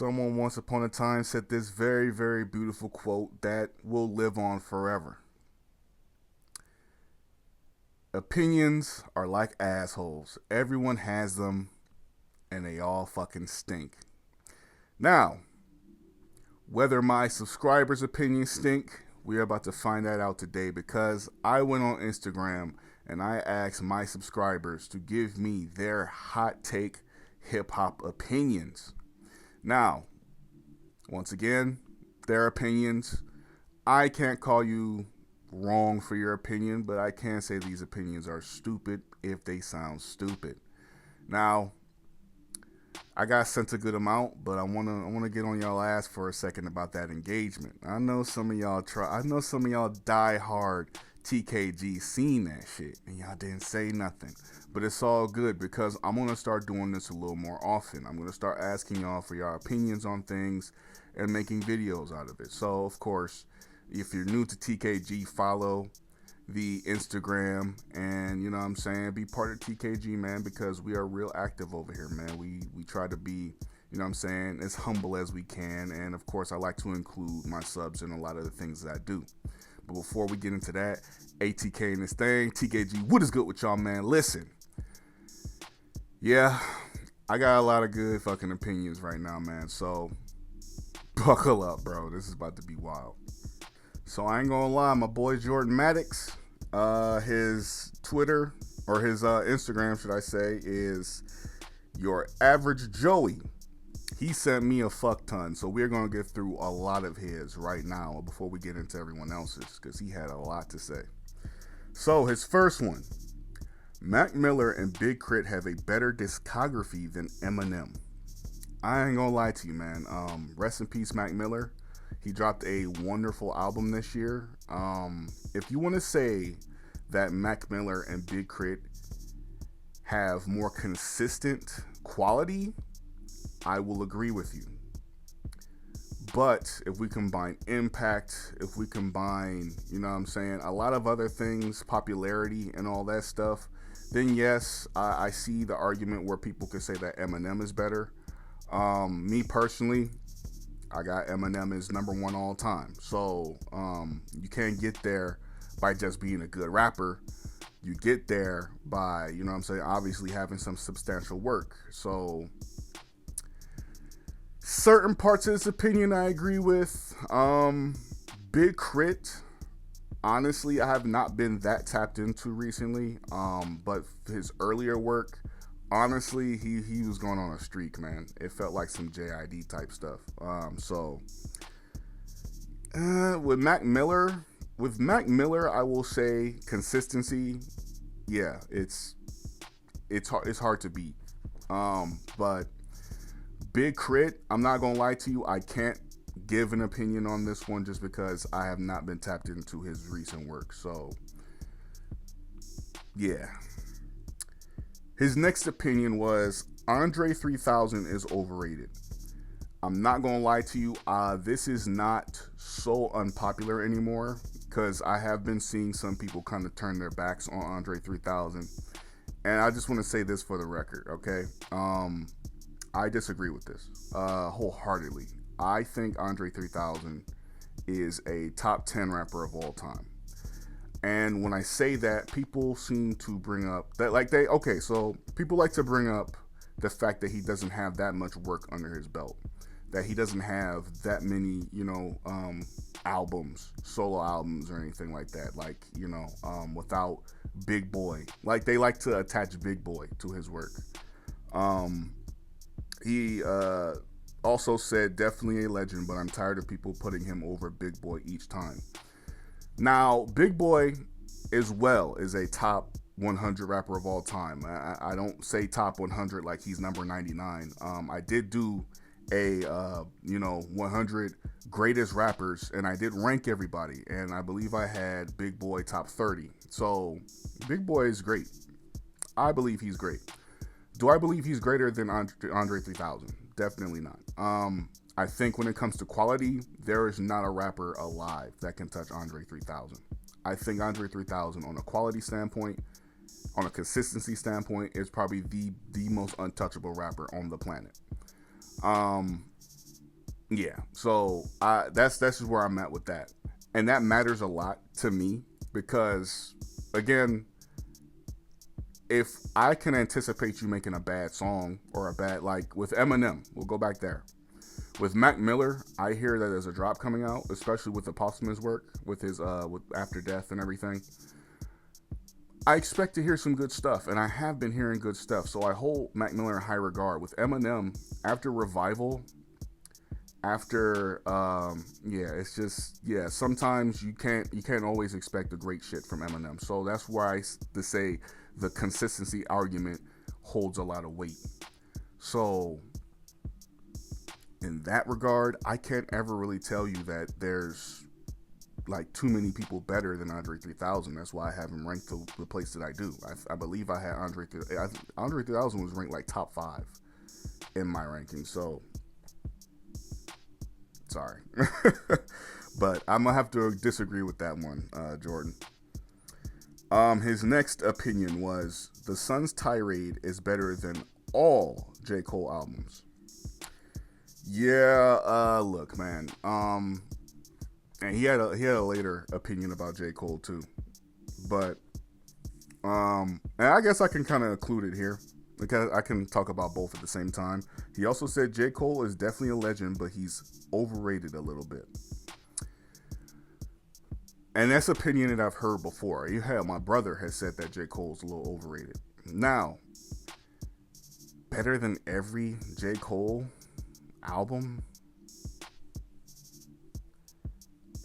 Someone once upon a time said this very, very beautiful quote that will live on forever. Opinions are like assholes. Everyone has them, and they all fucking stink. Now, whether my subscribers' opinions stink, we are about to find that out today because I went on Instagram and I asked my subscribers to give me their hot take hip hop opinions. Now, once again, their opinions. I can't call you wrong for your opinion, but I can say these opinions are stupid if they sound stupid. Now, I got sent a good amount, but I wanna get on y'all ass for a second about that engagement. I know some of y'all die hard TKG seen that shit and y'all didn't say nothing. But it's all good because I'm gonna start doing this a little more often. I'm gonna start asking y'all for your opinions on things and making videos out of it. So of course, if you're new to TKG, follow the Instagram and you know what I'm saying, be part of TKG, man, because we are real active over here, man. We try to be, you know what I'm saying, as humble as we can, and of course I like to include my subs in a lot of the things that I do. But before we get into that, ATK and this thing, TKG, what is good with y'all, man? Listen, yeah, I got a lot of good fucking opinions right now, man, so buckle up, bro. This is about to be wild. So I ain't gonna lie, my boy Jordan Maddox, his Twitter, or his Instagram, should I say, is your average Joey. He sent me a fuck ton, so we're gonna get through a lot of his right now before we get into everyone else's, because he had a lot to say. So his first one, Mac Miller and Big K.R.I.T have a better discography than Eminem. I ain't gonna lie to you, man. Rest in peace, Mac Miller. He dropped a wonderful album this year. If you want to say that Mac Miller and Big K.R.I.T have more consistent quality, I will agree with you. But if we combine impact, if we combine, you know what I'm saying, a lot of other things, popularity and all that stuff, then yes, I see the argument where people could say that Eminem is better. Me personally, I got Eminem as number one all time. So you can't get there by just being a good rapper. You get there by, you know what I'm saying, obviously having some substantial work. So certain parts of this opinion I agree with. Big K.R.I.T, honestly, I have not been that tapped into recently. But his earlier work, honestly, he was going on a streak, man. It felt like some JID type stuff. With Mac Miller, I will say consistency. Yeah, it's hard to beat. But Big K.R.I.T, I'm not gonna lie to you, I can't give an opinion on this one just because I have not been tapped into his recent work. So yeah. His next opinion was Andre 3000 is overrated. I'm not gonna lie to you, this is not so unpopular anymore because I have been seeing some people kind of turn their backs on Andre 3000, and I just want to say this for the record, okay? I disagree with this wholeheartedly. I think Andre 3000 is a top 10 rapper of all time. And when I say that, people seem to bring up that, like, so people like to bring up the fact that he doesn't have that much work under his belt, that he doesn't have that many, you know, albums, solo albums or anything like that, like, you know, without Big Boy. Like, they like to attach Big Boy to his work. He also said, definitely a legend, but I'm tired of people putting him over Big Boy each time. Now, Big Boy as well is a top 100 rapper of all time. I don't say top 100 like he's number 99. I did do a 100 greatest rappers, and I did rank everybody, and I believe I had Big Boy top 30. So Big Boy is great. I believe he's great. Do I believe he's greater than Andre 3000? Definitely not. I think when it comes to quality, there is not a rapper alive that can touch Andre 3000. I think Andre 3000 on a quality standpoint, on a consistency standpoint, is probably the most untouchable rapper on the planet. Yeah. So that's just where I'm at with that, and that matters a lot to me because, again, if I can anticipate you making a bad song or a bad, like with Eminem, we'll go back there. With Mac Miller, I hear that there's a drop coming out, especially with the posthumous work with his with After Death and everything. I expect to hear some good stuff, and I have been hearing good stuff. So I hold Mac Miller in high regard. With Eminem, after Revival, after yeah, it's just, yeah, sometimes you can't always expect the great shit from Eminem. So that's why to say the consistency argument holds a lot of weight. So in that regard, I can't ever really tell you that there's like too many people better than Andre 3000. That's why I have him ranked the place that I do. I believe I had Andre 3000 was ranked like top 5 in my ranking. So sorry. But I'm gonna have to disagree with that one, Jordan. His next opinion was the Sun's Tirade is better than all J. Cole albums. Yeah, look, man. And he had a later opinion about J. Cole too, but and I guess I can kind of include it here because I can talk about both at the same time. He also said J. Cole is definitely a legend, but he's overrated a little bit. And that's an opinion that I've heard before. My brother has said that J. Cole's a little overrated. Now, better than every J. Cole album?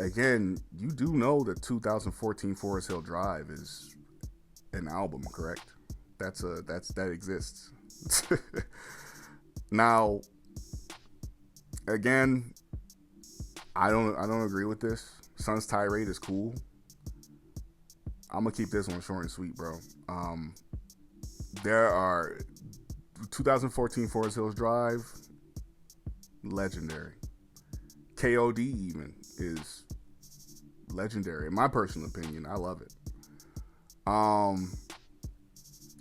Again, you do know that 2014 Forest Hill Drive is an album, correct? That exists. Now, again, I don't agree with this. Sun's Tirade is cool. I'm gonna keep this one short and sweet, bro. There are 2014 Forest Hills Drive, legendary. KOD even is legendary in my personal opinion. I love it.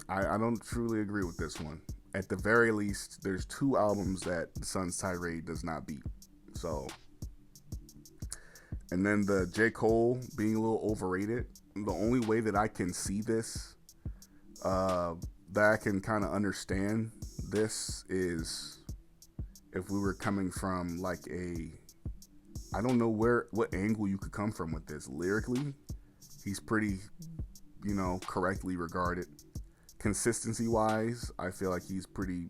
I don't truly agree with this one. At the very least, there's 2 albums that Sun's Tirade does not beat. So, and then the J. Cole being a little overrated. The only way that I can see this, that I can kind of understand this, is if we were coming from like I don't know what angle you could come from with this. Lyrically, he's pretty, correctly regarded. Consistency wise, I feel like he's pretty,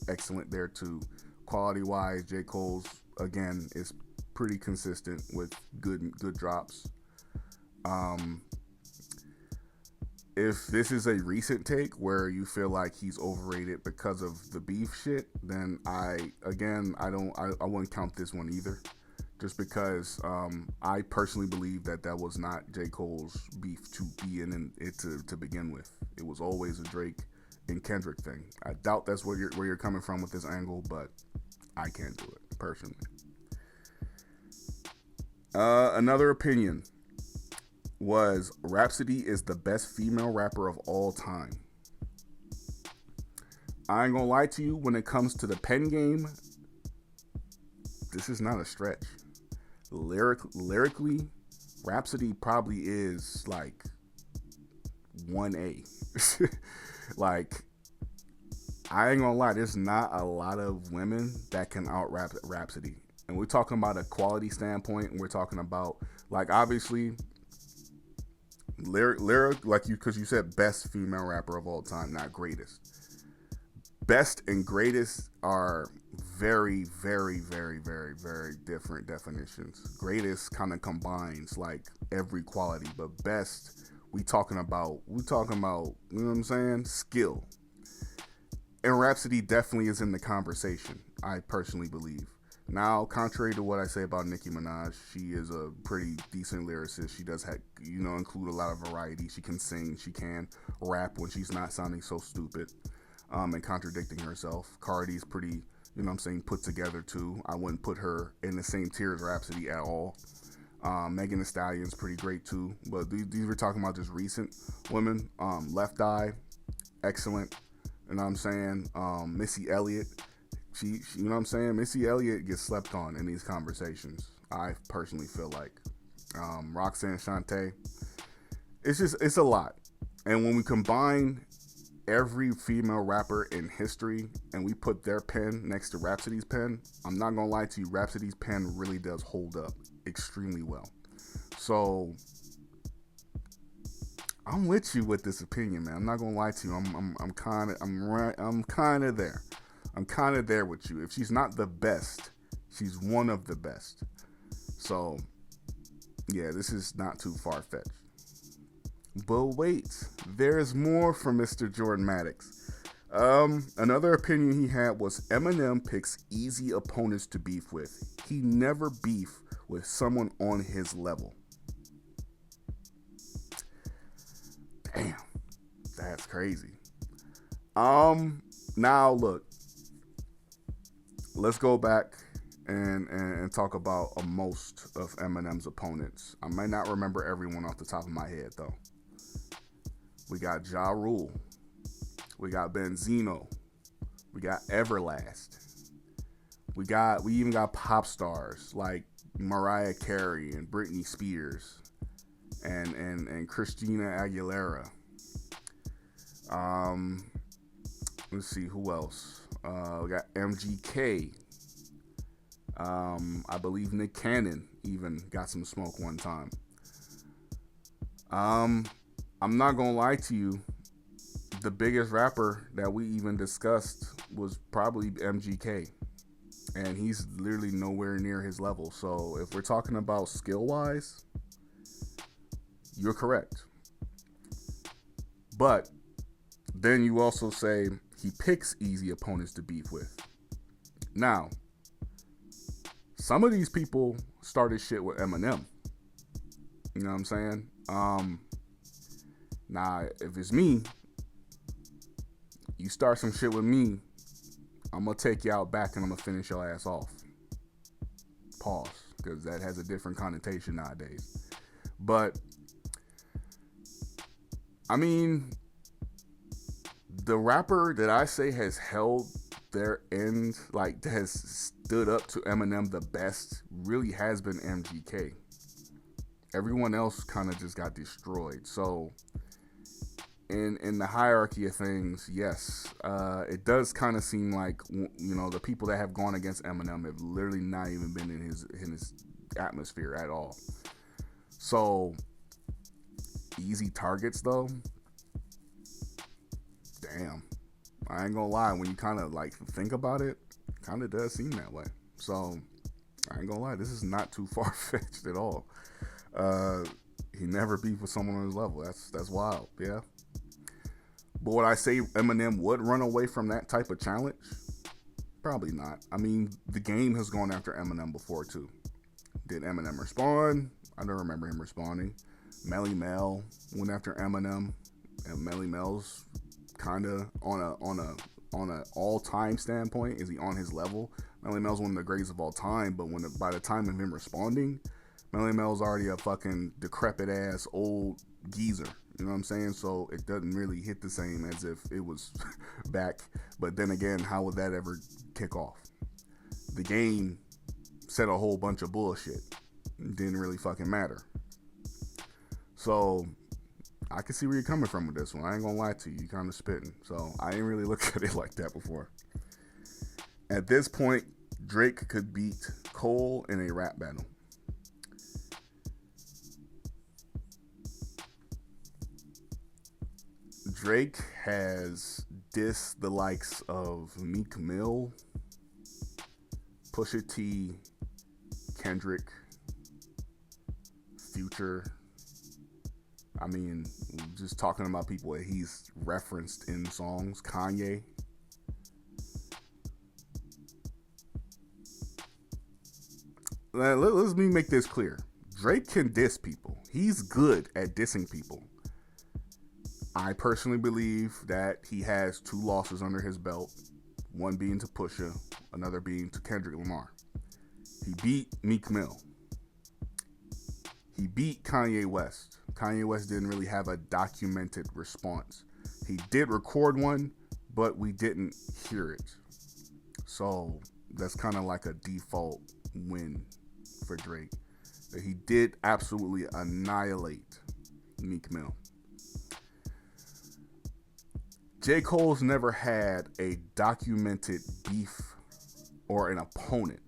excellent there too. Quality wise, J. Cole's, again, is pretty consistent with good drops. If this is a recent take where you feel like he's overrated because of the beef shit, then I wouldn't count this one either. Just because I personally believe that was not J. Cole's beef to be in it to begin with. It was always a Drake and Kendrick thing. I doubt that's where you're coming from with this angle, but I can't do it personally. Another opinion was Rapsody is the best female rapper of all time. I ain't gonna lie to you, when it comes to the pen game, this is not a stretch. Lyrically, Rapsody probably is like 1A. Like, I ain't gonna lie, there's not a lot of women that can out rap Rapsody. And we're talking about a quality standpoint, and we're talking about, like, obviously, lyric, like because you said best female rapper of all time, not greatest. Best and greatest are very, very, very, very, very different definitions. Greatest kind of combines like every quality, but best, we talking about, you know what I'm saying? Skill. And Rapsody definitely is in the conversation, I personally believe. Now, contrary to what I say about Nicki Minaj, she is a pretty decent lyricist. She does include a lot of variety. She can sing, she can rap when she's not sounding so stupid and contradicting herself. Cardi's pretty, put together too. I wouldn't put her in the same tier as Rapsody at all. Megan Thee Stallion's pretty great too. But these we're talking about just recent women. Left Eye, excellent. You know what I'm saying? Missy Elliott, You know what I'm saying? Missy Elliott gets slept on in these conversations. I personally feel like Roxanne Shante. It's a lot, and when we combine every female rapper in history and we put their pen next to Rapsody's pen, I'm not gonna lie to you, Rapsody's pen really does hold up extremely well. So I'm with you with this opinion, man. I'm not gonna lie to you. I'm kind of there. I'm kind of there with you. If she's not the best, she's one of the best. So yeah, this is not too far fetched. But wait, there's more from Mr. Jordan Maddox. Another opinion he had was Eminem picks easy opponents to beef with. He never beef with someone on his level. Damn, that's crazy. Now look, let's go back and talk about most of Eminem's opponents. I might not remember everyone off the top of my head though. We got Ja Rule. We got Benzino. We got Everlast. We even got pop stars like Mariah Carey and Britney Spears and Christina Aguilera. Let's see who else. We got MGK. I believe Nick Cannon even got some smoke one time. I'm not gonna lie to you, the biggest rapper that we even discussed was probably MGK, and he's literally nowhere near his level. So if we're talking about skill wise, you're correct. But then you also say he picks easy opponents to beef with. Now, some of these people started shit with Eminem. You know what I'm saying? Now, if it's me, you start some shit with me, I'm going to take you out back and I'm going to finish your ass off. Pause, because that has a different connotation nowadays. But, I mean, the rapper that I say has held their end, like has stood up to Eminem the best, really has been MGK. Everyone else kind of just got destroyed. So, in the hierarchy of things, yes, it does kind of seem like, you know, the people that have gone against Eminem have literally not even been in his atmosphere at all. So easy targets though, damn, I ain't gonna lie, when you kind of like think about it, kind of does seem that way. So I ain't gonna lie, this is not too far-fetched at all. He never beefed with someone on his level. That's wild, yeah. But would I say Eminem would run away from that type of challenge? Probably not. I mean, the game has gone after Eminem before too. Did Eminem respond? I don't remember him responding. Melly Mel went after Eminem, and Melly Mel's kind of on a all-time standpoint. Is he on his level? Melly Mel's one of the greatest of all time, but by the time of him responding, Melly Mel's already a fucking decrepit ass old geezer. You know what I'm saying? So it doesn't really hit the same as if it was back. But then again, how would that ever kick off? The game said a whole bunch of bullshit. It didn't really fucking matter. So I can see where you're coming from with this one. I ain't gonna lie to you. You kind of spitting. So I ain't really looked at it like that before. At this point, Drake could beat Cole in a rap battle. Drake has dissed the likes of Meek Mill, Pusha T, Kendrick, Future. I mean, just talking about people that he's referenced in songs. Kanye. Let me make this clear. Drake can diss people. He's good at dissing people. I personally believe that he has 2 losses under his belt, one being to Pusha, another being to Kendrick Lamar. He beat Meek Mill. He beat Kanye West. Kanye West didn't really have a documented response. He did record one, but we didn't hear it. So that's kind of like a default win for Drake. That he did absolutely annihilate Meek Mill. J. Cole's never had a documented beef or an opponent.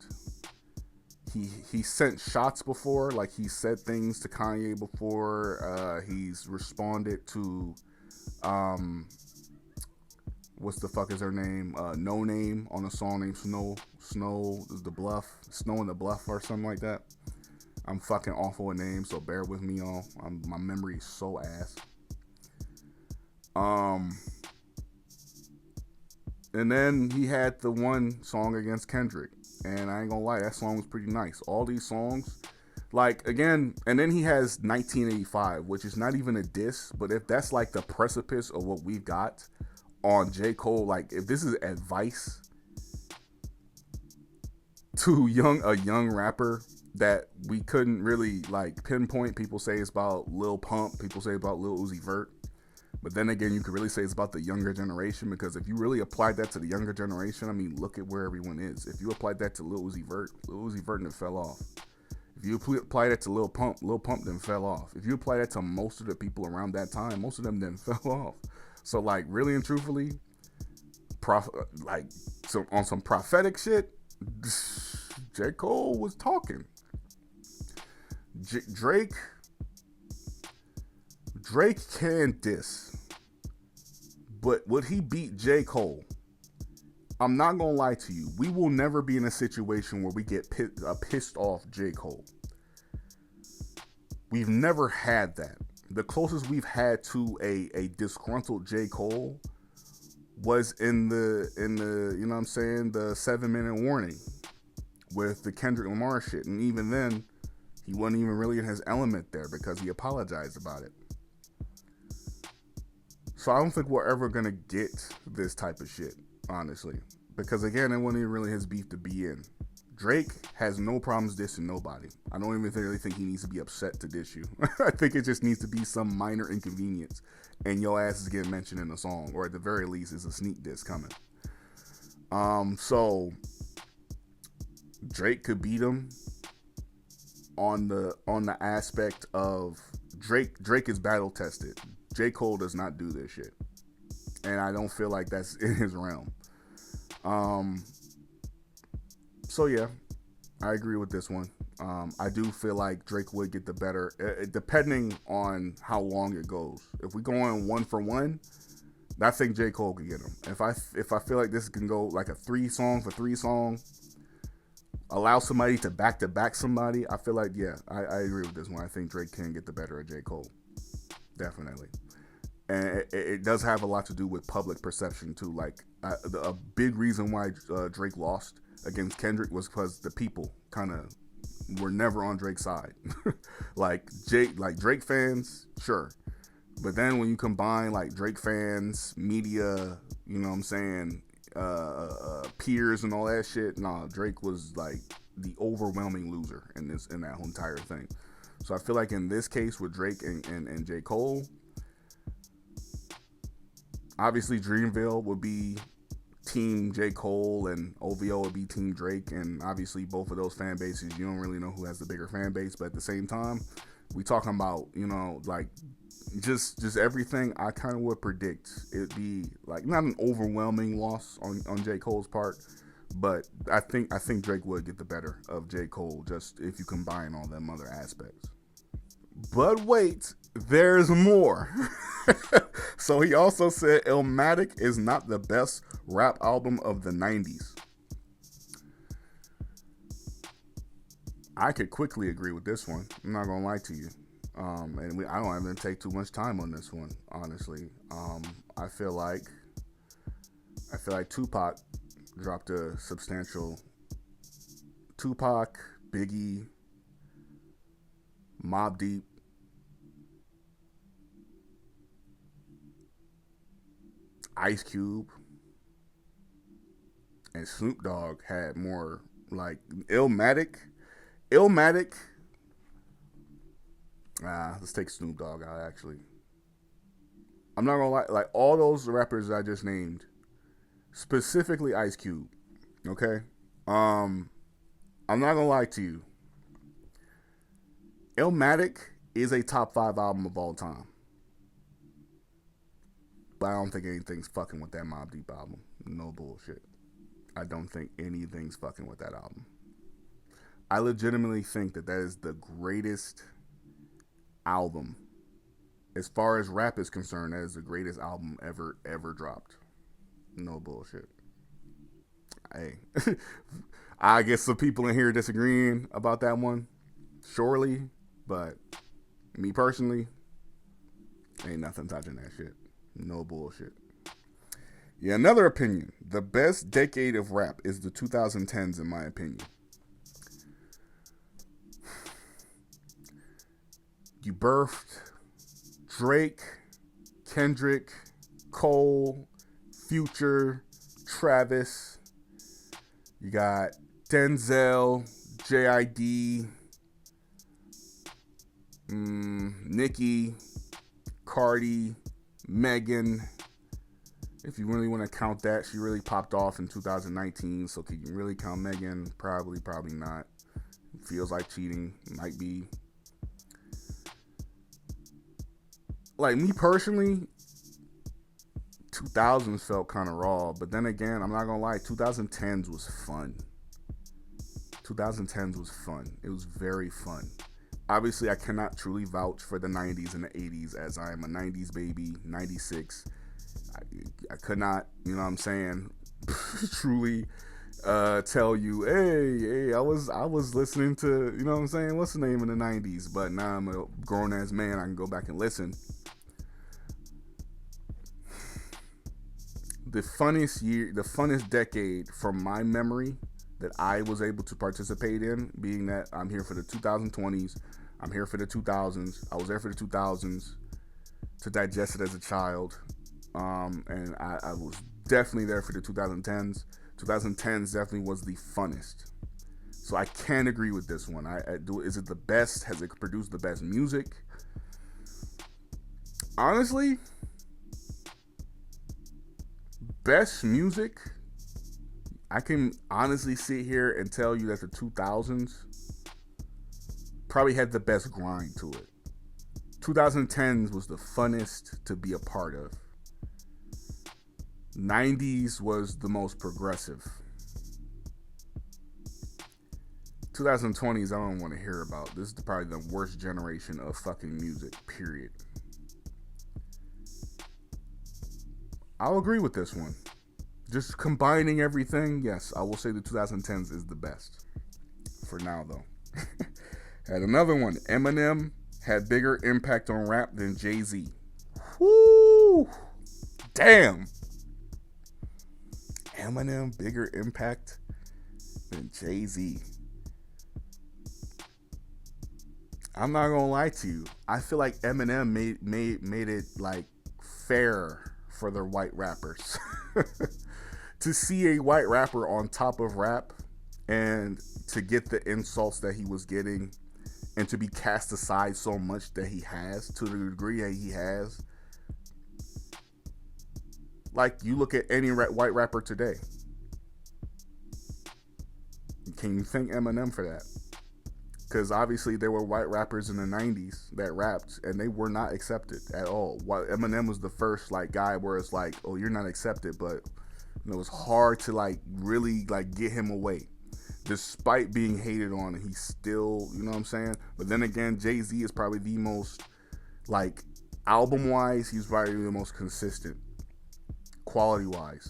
He sent shots before, like he said things to Kanye before. He's responded to what's the fuck is her name? No Name on a song named Snow the Bluff, Snow in the Bluff or something like that. I'm fucking awful with names, so bear with me, y'all. My memory is so ass. And then he had the one song against Kendrick. And I ain't gonna lie, that song was pretty nice. All these songs, like, again, and then he has 1985, which is not even a diss, but if that's like the precipice of what we've got on J. Cole, like, if this is advice to a young rapper that we couldn't really, like, pinpoint, people say it's about Lil Pump, people say about Lil Uzi Vert. But then again, you could really say it's about the younger generation, because if you really applied that to the younger generation, I mean, look at where everyone is. If you applied that to Lil Uzi Vert then fell off. If you apply that to Lil Pump then fell off. If you apply that to most of the people around that time, most of them then fell off. So, like, really and truthfully, so on some prophetic shit, J. Cole was talking. Drake can diss, but would he beat J. Cole? I'm not gonna lie to you. We will never be in a situation where we get pissed off J. Cole. We've never had that. The closest we've had to a disgruntled J. Cole was in the you know what I'm saying, the 7-minute warning with the Kendrick Lamar shit, and even then he wasn't even really in his element there because he apologized about it. So I don't think we're ever going to get this type of shit, honestly. Because again, it wasn't even really his beef to be in. Drake has no problems dissing nobody. I don't even really think he needs to be upset to diss you. I think it just needs to be some minor inconvenience and your ass is getting mentioned in the song. Or at the very least, it's a sneak diss coming. So Drake could beat him on the aspect of Drake is battle tested. J. Cole does not do this shit, and I don't feel like that's in his realm. So yeah, I agree with this one. I do feel like Drake would get the better, depending on how long it goes. If we go on 1 for 1, I think J. Cole could get him. If I feel like this can go like a 3 song for 3 song, allow somebody to back somebody, I feel like, yeah, I agree with this one. I think Drake can get the better of J. Cole. Definitely. And it does have a lot to do with public perception too. Like a big reason why Drake lost against Kendrick was because the people kind of were never on Drake's side. like Drake fans, sure, but then when you combine like Drake fans, media, you know what I'm saying, peers and all that shit, nah, Drake was like the overwhelming loser in that whole entire thing. So I feel like in this case with Drake and J. Cole, obviously Dreamville would be team J. Cole and OVO would be team Drake, and obviously both of those fan bases, you don't really know who has the bigger fan base, but at the same time, we talking about, you know, like just everything. I kind of would predict it'd be like not an overwhelming loss on J. Cole's part, but I think Drake would get the better of J. Cole just if you combine all them other aspects. But wait, there's more. So he also said Illmatic is not the best rap album of the 90s. I could quickly agree with this one. I'm not gonna lie to you. I don't even take too much time on this one, honestly. I feel like Tupac dropped a substantial. Tupac, Biggie, Mobb Deep, Ice Cube, and Snoop Dogg had more. Like Illmatic. Let's take Snoop Dogg out, actually. I'm not gonna lie, like all those rappers I just named, specifically Ice Cube, Okay. I'm not gonna lie to you. Illmatic is a top 5 album of all time. But I don't think anything's fucking with that Mobb Deep album. No bullshit. I don't think anything's fucking with that album. I legitimately think that that is the greatest album. As far as rap is concerned, that is the greatest album ever dropped. No bullshit. Hey, I guess some people in here disagreeing about that one, surely, but me personally, ain't nothing touching that shit. No bullshit. Yeah, another opinion. The best decade of rap is the 2010s, in my opinion. You birthed Drake, Kendrick, Cole, Future, Travis. You got Denzel, JID, Nicki, Cardi, Megan. If you really want to count that, she really popped off in 2019. So can you really count Megan? Probably not. Feels like cheating. Might be. Like me personally, 2000s felt kind of raw. But then again, I'm not going to lie. 2010s was fun. 2010s was fun. It was very fun. Obviously, I cannot truly vouch for the 90s and the 80s as I am a 90s baby, 96. I could not, you know what I'm saying, truly tell you, hey, I was listening to, you know what I'm saying, what's the name in the 90s? But now I'm a grown ass man, I can go back and listen. The funnest decade from my memory that I was able to participate in, being that I'm here for the 2020s, I'm here for the 2000s, I was there for the 2000s to digest it as a child. And I was definitely there for the 2010s. 2010s definitely was the funnest. So I can agree with this one. Is it the best? Has it produced the best music? Honestly, best music, I can honestly sit here and tell you that the 2000s probably had the best grind to it. 2010s was the funnest to be a part of. 90s was the most progressive. 2020s, I don't want to hear about. This is probably the worst generation of fucking music, period. I'll agree with this one. Just combining everything, yes, I will say the 2010s is the best. For now, though. Had another one. Eminem had bigger impact on rap than Jay-Z. Whoo! Damn! Eminem bigger impact than Jay-Z. I'm not gonna lie to you. I feel like Eminem made it like fair for the white rappers. To see a white rapper on top of rap and to get the insults that he was getting and to be cast aside so much that he has, to the degree that he has. Like, you look at any white rapper today. Can you thank Eminem for that? Because obviously there were white rappers in the 90s that rapped and they were not accepted at all. While Eminem was the first like guy where it's like, oh, you're not accepted, but it was hard to like really like get him away. Despite being hated on, he still, you know what I'm saying? But then again, Jay-Z is probably the most, like, album-wise, he's probably the most consistent, quality-wise.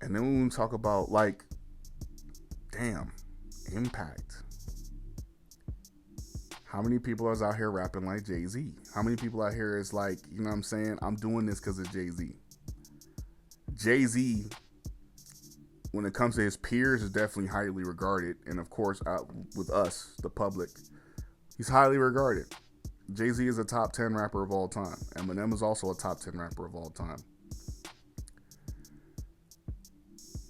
And then when we talk about, like, damn, impact. How many people is out here rapping like Jay-Z? How many people out here is like, you know what I'm saying? I'm doing this because of Jay-Z. Jay-Z, when it comes to his peers, is definitely highly regarded. And of course, with us, the public, he's highly regarded. Jay-Z is a top 10 rapper of all time. Eminem is also a top 10 rapper of all time.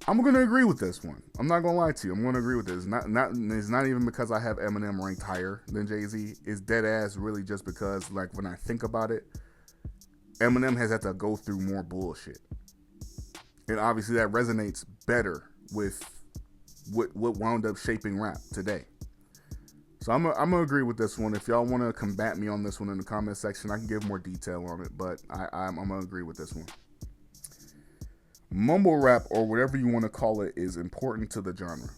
I'm going to agree with this one. I'm not going to lie to you. I'm going to agree with this. It's not even because I have Eminem ranked higher than Jay-Z. It's dead ass really just because, like, when I think about it, Eminem has had to go through more bullshit. And obviously that resonates better with what wound up shaping rap today. So I'm gonna agree with this one. If y'all want to combat me on this one in the comment section, I can give more detail on it. But I'm gonna agree with this one. Mumble rap, or whatever you want to call it, is important to the genre.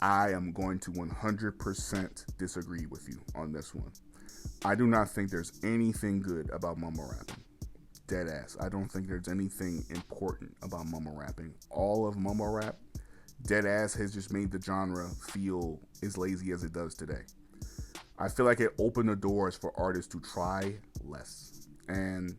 I am going to 100% disagree with you on this one. I do not think there's anything good about mumble rapping. Dead ass. I don't think there's anything important about mumble rapping. All of mumble rap, dead ass, has just made the genre feel as lazy as it does today. I feel like it opened the doors for artists to try less. And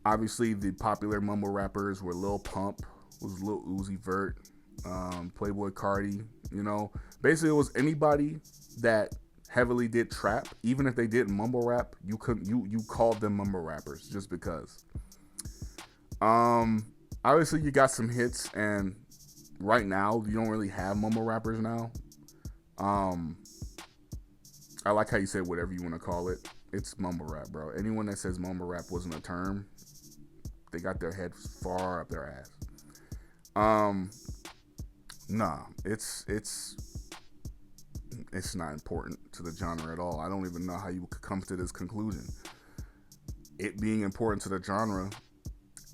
obviously the popular mumble rappers were Lil Pump, was Lil Uzi Vert, Playboi Carti, you know. Basically it was anybody that heavily did trap. Even if they didn't mumble rap, you called them mumble rappers just because. Obviously you got some hits, and right now you don't really have mumble rappers now. I like how you said whatever you want to call it. It's mumble rap, bro. Anyone that says mumble rap wasn't a term, they got their head far up their ass. Nah, it's not important to the genre at all. I don't even know how you could come to this conclusion. It being important to the genre,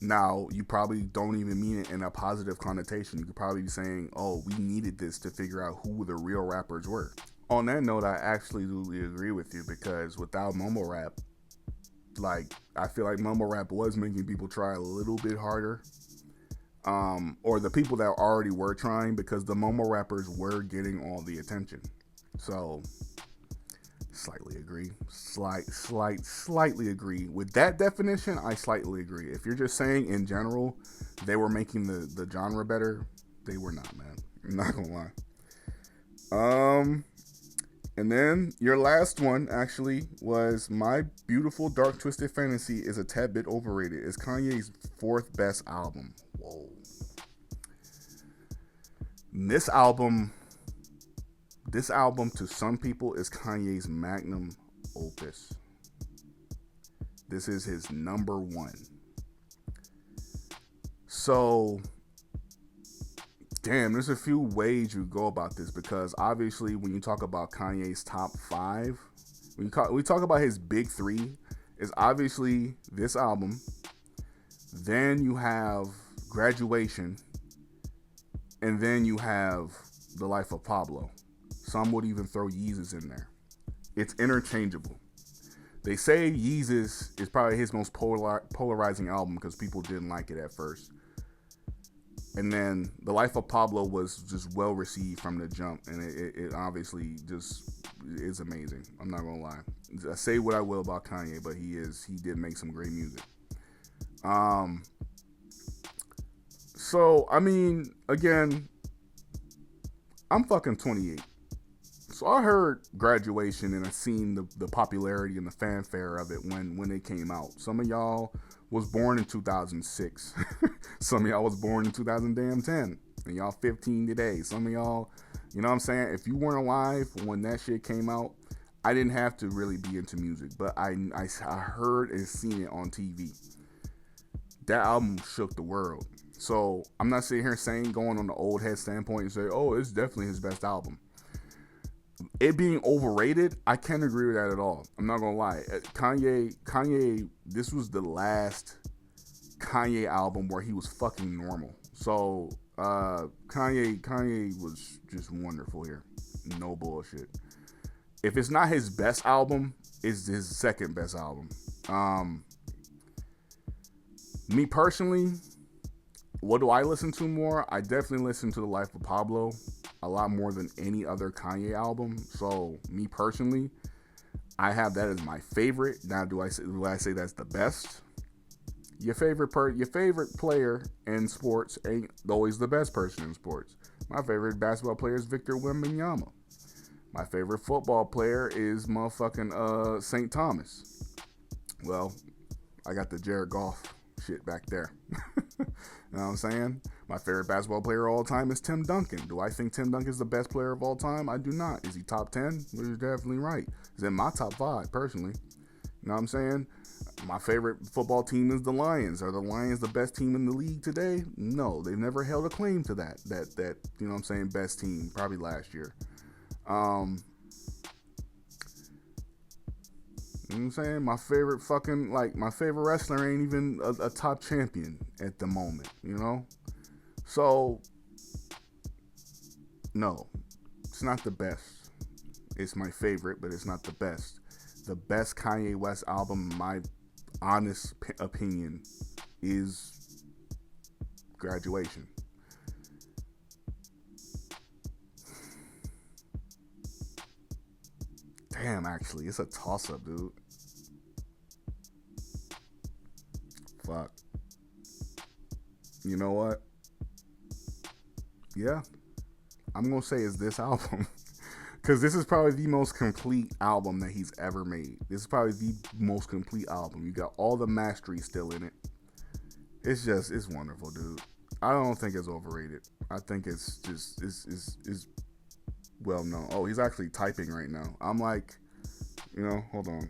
now you probably don't even mean it in a positive connotation. You could probably be saying, oh, we needed this to figure out who the real rappers were. On that note, I absolutely agree with you, because without mumble rap, like, I feel like mumble rap was making people try a little bit harder. Or the people that already were trying, because the mumble rappers were getting all the attention. So, slightly agree. Slightly agree. With that definition, I slightly agree. If you're just saying in general they were making the genre better, they were not, man. I'm not gonna lie. And then your last one actually was My Beautiful Dark Twisted Fantasy is a tad bit overrated. It's Kanye's fourth best album. Whoa. This album to some people is Kanye's magnum opus. This is his number one. So, damn, there's a few ways you go about this, because obviously when you talk about Kanye's top five, we talk about his big three, is obviously this album. Then you have Graduation, and then you have The Life of Pablo. Some would even throw Yeezus in there. It's interchangeable. They say Yeezus is probably his most polarizing album because people didn't like it at first. And then The Life of Pablo was just well received from the jump, and it obviously just is amazing. I'm not gonna lie. I say what I will about Kanye, but he did make some great music. So I mean, again, I'm fucking 28. So I heard Graduation, and I seen the popularity and the fanfare of it when it came out. Some of y'all was born in 2006. Some of y'all was born in 2010. And y'all 15 today. Some of y'all, you know what I'm saying? If you weren't alive when that shit came out, I didn't have to really be into music. But I heard and seen it on TV. That album shook the world. So I'm not sitting here going on the old head standpoint and say, oh, it's definitely his best album. It being overrated, I can't agree with that at all. I'm not gonna lie. Kanye, this was the last Kanye album where he was fucking normal. So Kanye was just wonderful here. No bullshit. If it's not his best album, it's his second best album. Me personally, what do I listen to more? I definitely listen to The Life of Pablo a lot more than any other Kanye album. So me personally, I have that as my favorite. Now, do I say that's the best? Your favorite player in sports ain't always the best person in sports. My favorite basketball player is Victor Wembanyama. My favorite football player is motherfucking St. Thomas. Well, I got the Jared Goff shit back there. You know what I'm saying? My favorite basketball player of all time is Tim Duncan. Do I think Tim Duncan is the best player of all time? I do not. Is he top 10? You're definitely right. He's in my top 5, personally. You know what I'm saying? My favorite football team is the Lions. Are the Lions the best team in the league today? No, they've never held a claim to that you know what I'm saying, best team, probably last year. You know what I'm saying? My favorite wrestler ain't even a top champion at the moment, you know? So, no, it's not the best. It's my favorite, but it's not the best. The best Kanye West album, in my honest opinion, is Graduation. Damn, actually, it's a toss-up, dude. Fuck. You know what? Yeah, I'm gonna say it's this album. Because this is probably the most complete album that he's ever made. This is probably the most complete album. You got all the mastery still in it. It's wonderful, dude. I don't think it's overrated. I think it's just, is well known. Oh, he's actually typing right now. I'm like, hold on.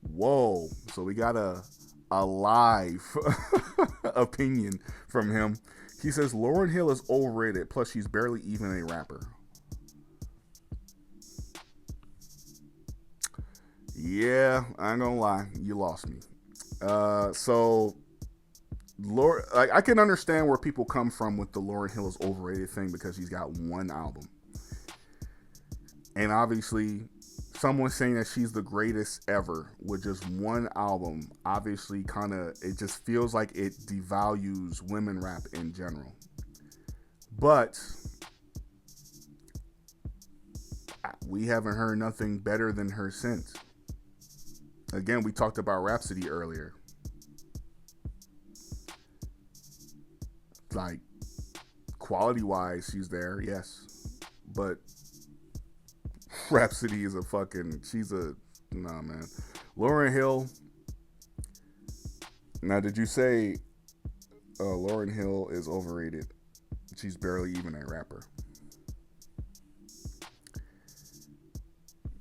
Whoa. So we got a live opinion from him. He says Lauryn Hill is overrated, plus she's barely even a rapper. Yeah, I ain't gonna lie, you lost me. So, I can understand where people come from with the Lauryn Hill is overrated thing because she's got one album, and obviously, someone saying that she's the greatest ever with just one album, obviously, it just feels like it devalues women rap in general. But we haven't heard nothing better than her since. Again, we talked about Rapsody earlier. Like, quality-wise, she's there, yes. But Rapsody is nah, man. Lauryn Hill. Now, did you say Lauryn Hill is overrated? She's barely even a rapper.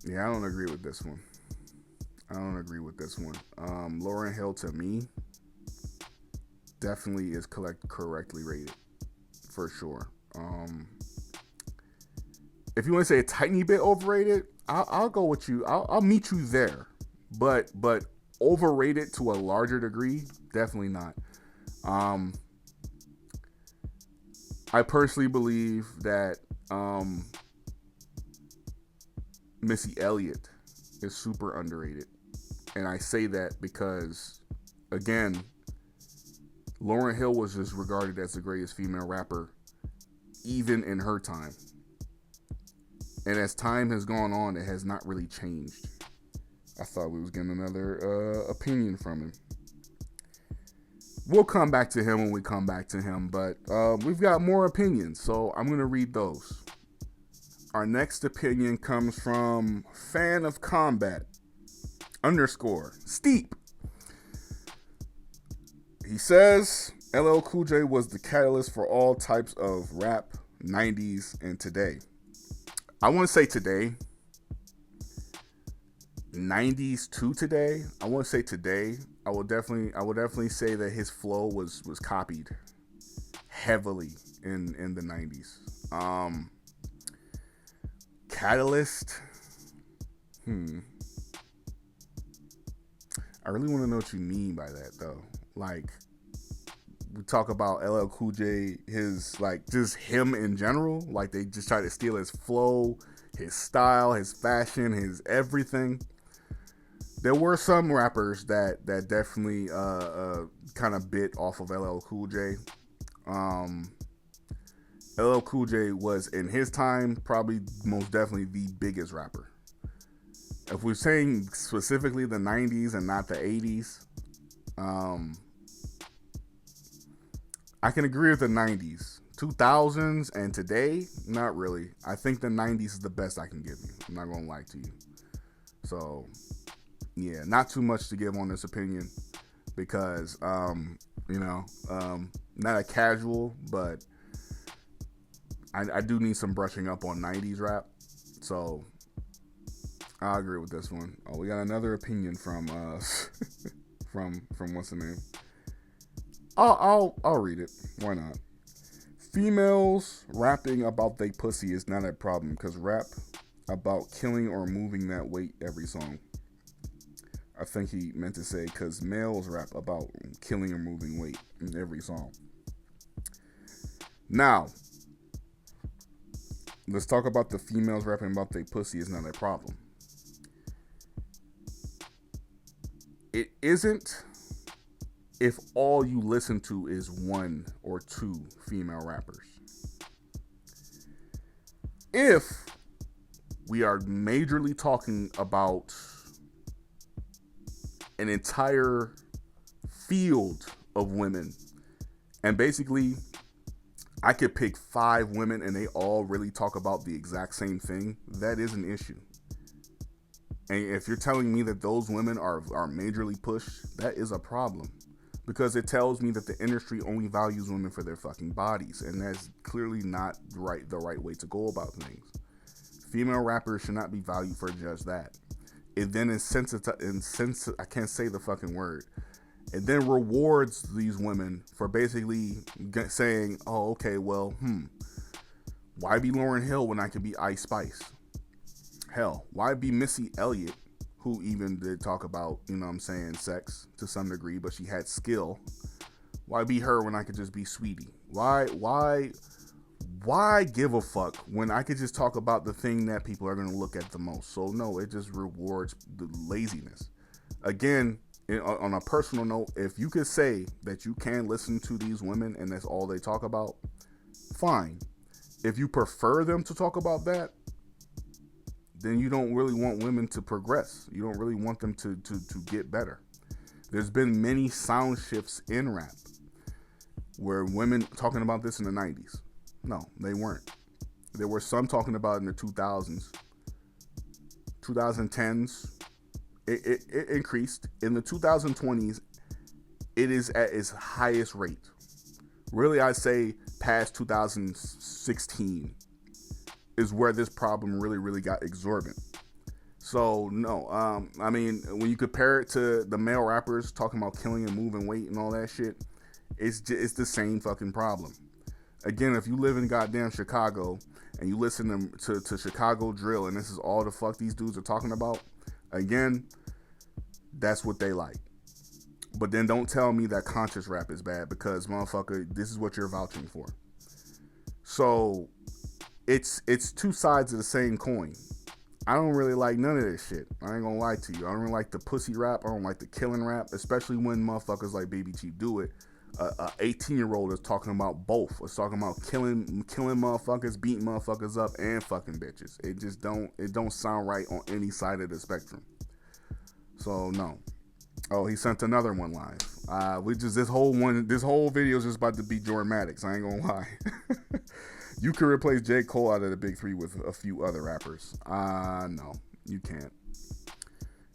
Yeah, I don't agree with this one. Lauryn Hill, to me, definitely is correctly rated, for sure. If you want to say a tiny bit overrated, I'll go with you. I'll meet you there. But overrated to a larger degree, definitely not. I personally believe that Missy Elliott is super underrated. And I say that because, again, Lauryn Hill was just regarded as the greatest female rapper even in her time. And as time has gone on, it has not really changed. I thought we was getting another opinion from him. We'll come back to him when we come back to him, but we've got more opinions, so I'm going to read those. Our next opinion comes from Fan of Combat _ Steep. He says LL Cool J was the catalyst for all types of rap, 90s and today. I want to say today. 90s to today. I want to say today. I will definitely say that his flow was copied heavily in the 90s. Catalyst. I really want to know what you mean by that, though. Like, we talk about LL Cool J, his, like, just him in general. Like, they just try to steal his flow, his style, his fashion, his everything. There were some rappers that definitely kind of bit off of LL Cool J. LL Cool J was, in his time, probably most definitely the biggest rapper. If we're saying specifically the 90s and not the 80s, I can agree with the 90s. 2000s and today, not really. I think the 90s is the best I can give you. I'm not going to lie to you. So, yeah, not too much to give on this opinion because, not a casual, but I do need some brushing up on 90s rap. So, I agree with this one. Oh, we got another opinion from from what's the name? I'll read it. Why not? Females rapping about they pussy is not a problem because rap about killing or moving that weight every song. I think he meant to say because males rap about killing or moving weight in every song. Now, let's talk about the females rapping about they pussy is not a problem. It isn't if all you listen to is one or two female rappers. If we are majorly talking about an entire field of women, and basically I could pick 5 women and they all really talk about the exact same thing, that is an issue. And if you're telling me that those women are majorly pushed, that is a problem. Because it tells me that the industry only values women for their fucking bodies. And that's clearly not the right way to go about things. Female rappers should not be valued for just that. It then I can't say the fucking word. It then rewards these women for basically saying, oh, okay, well, why be Lauryn Hill when I could be Ice Spice? Hell, why be Missy Elliott, who even did talk about, sex to some degree, but she had skill. Why be her when I could just be Sweetie? Why give a fuck when I could just talk about the thing that people are going to look at the most? So no, it just rewards the laziness. Again, on a personal note, if you could say that you can listen to these women and that's all they talk about, fine. If you prefer them to talk about that, then you don't really want women to progress. You don't really want them to get better. There's been many sound shifts in rap where women talking about this in the 90s. No, they weren't. There were some talking about it in the 2000s. 2010s, it increased. In the 2020s, it is at its highest rate. Really, I'd say past 2016 is where this problem really got exorbitant. So no, when you compare it to the male rappers talking about killing and moving weight and all that shit, it's the same fucking problem. Again, if you live in goddamn Chicago and you listen to Chicago drill and this is all the fuck these dudes are talking about, again, that's what they like. But then don't tell me that conscious rap is bad because, motherfucker, this is what you're vouching for. So it's two sides of the same coin. I don't really like none of this shit. I ain't gonna lie to you. I don't really like the pussy rap. I don't like the killing rap, especially when motherfuckers like Baby Chief do it. A 18-year-old is talking about both. It's talking about killing motherfuckers, beating motherfuckers up, and fucking bitches. It don't sound right on any side of the spectrum. So no. Oh, he sent another one live. This whole video is just about to be Illmatic. I ain't gonna lie. You can replace J. Cole out of the big 3 with a few other rappers. No, you can't.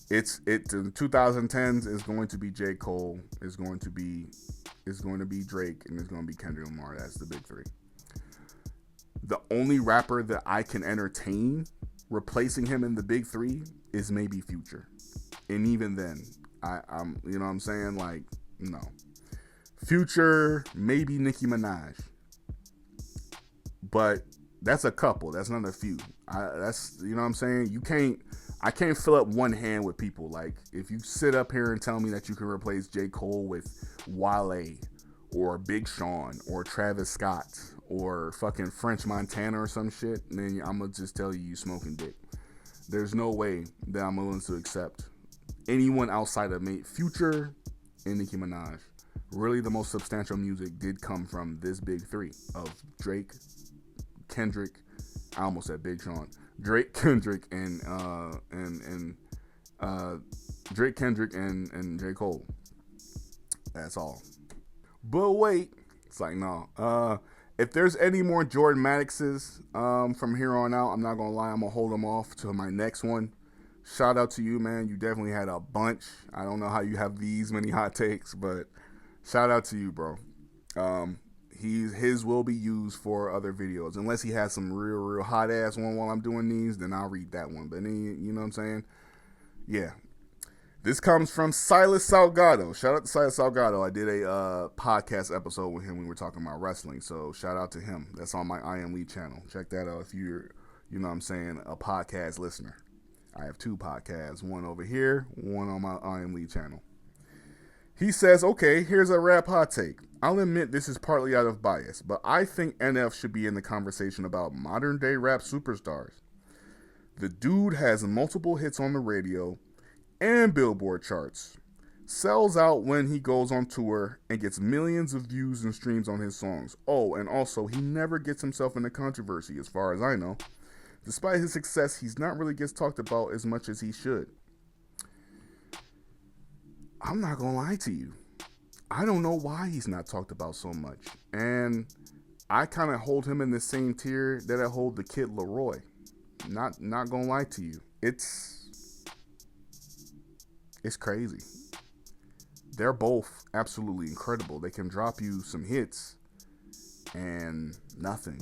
It's in 2010s is going to be J. Cole, is going to be Drake, and it's going to be Kendrick Lamar. That's the big 3. The only rapper that I can entertain replacing him in the big 3 is maybe Future. And even then, I'm you know what I'm saying? Like, no. Future, maybe Nicki Minaj. But that's a couple. That's not a few. That's, you know what I'm saying? I can't fill up one hand with people. Like, if you sit up here and tell me that you can replace J. Cole with Wale or Big Sean or Travis Scott or fucking French Montana or some shit, then I'm going to just tell you smoking dick. There's no way that I'm willing to accept anyone outside of me. Future and Nicki Minaj. Really, the most substantial music did come from this big 3 of Drake, Kendrick, I almost said Big Sean. Drake, Kendrick, and Drake, Kendrick, and J. Cole. That's all. But wait, it's like, no. If there's any more Jordan Maddoxes from here on out, I'm not gonna lie, I'm gonna hold them off to my next one. Shout out to you, man. You definitely had a bunch. I don't know how you have these many hot takes, but shout out to you, bro. His will be used for other videos. Unless he has some real hot ass one while I'm doing these, then I'll read that one. But then, you know what I'm saying? Yeah. This comes from Silas Salgado. Shout out to Silas Salgado. I did a podcast episode with him when we were talking about wrestling. So shout out to him. That's on my IAmLee channel. Check that out if you're, you know what I'm saying, a podcast listener. I have 2 podcasts. One over here, one on my IAmLee channel. He says, okay, here's a rap hot take. I'll admit this is partly out of bias, but I think NF should be in the conversation about modern day rap superstars. The dude has multiple hits on the radio and Billboard charts, sells out when he goes on tour, and gets millions of views and streams on his songs. Oh, and also, he never gets himself into controversy, as far as I know. Despite his success, he's not really gets talked about as much as he should. I'm not gonna lie to you. I don't know why he's not talked about so much. And I kind of hold him in the same tier that I hold the Kid Leroy. Not gonna lie to you. It's crazy. They're both absolutely incredible. They can drop you some hits and nothing.